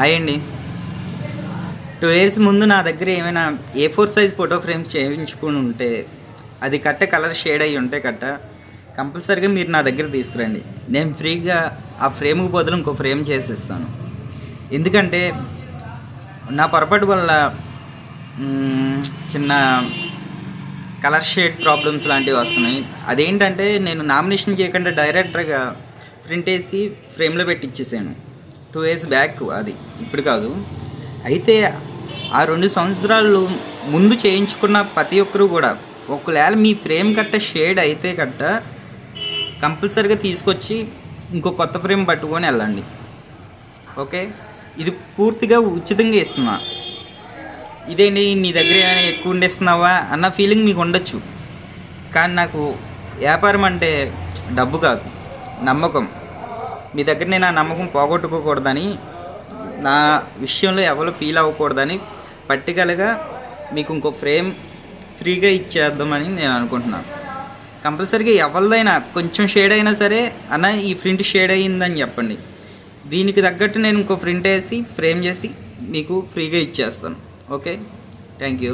Hi అండి. 2 years ముందు నా దగ్గర ఏమైనా A4 సైజ్ ఫోటో ఫ్రేమ్స్ చేయించుకుని ఉంటే, అది కలర్ షేడ్ అయ్యి ఉంటే కంపల్సరీగా మీరు నా దగ్గర తీసుకురండి. నేను ఫ్రీగా ఆ ఫ్రేమ్కి బదులు ఇంకో ఫ్రేమ్ చేసిస్తాను. ఎందుకంటే నా పొరపాటు వల్ల చిన్న కలర్ షేడ్ ప్రాబ్లమ్స్ లాంటివి వస్తున్నాయి. అదేంటంటే నేను నామినేషన్ చేయకుండా డైరెక్టర్గా ప్రింట్ వేసి ఫ్రేమ్లో పెట్టించేసాను. 2 years బ్యాక్, అది ఇప్పుడు కాదు. అయితే ఆ 2 సంవత్సరాలు ముందు చేయించుకున్న ప్రతి ఒక్కరు కూడా ఒకవేళ మీ ఫ్రేమ్ షేడ్ అయితే కంపల్సరీగా తీసుకొచ్చి ఇంకో కొత్త ఫ్రేమ్ పట్టుకొని వెళ్ళండి. ఓకే, ఇది పూర్తిగా ఉచితంగా ఇస్తున్నా. ఇదేంటి నీ దగ్గర ఏమైనా ఎక్కువ ఉండేస్తున్నావా అన్న ఫీలింగ్ మీకు ఉండొచ్చు. కానీ నాకు వ్యాపారం అంటే డబ్బు కాదు, నమ్మకం. మీ దగ్గర నేను ఆ నమ్మకం పోగొట్టుకోకూడదని, నా విషయంలో ఎవరు ఫీల్ అవ్వకూడదని పర్టికులర్గా మీకు ఇంకో ఫ్రేమ్ ఫ్రీగా ఇచ్చేద్దామని నేను అనుకుంటున్నాను. కంపల్సరీగా ఎవరిదైనా కొంచెం షేడ్ అయినా సరే అన్న ఈ ప్రింట్ షేడ్ అయ్యిందని చెప్పండి. దీనికి తగ్గట్టు నేను ఇంకో ప్రింట్ వేసి ఫ్రేమ్ చేసి మీకు ఫ్రీగా ఇచ్చేస్తాను. Okay, thank you.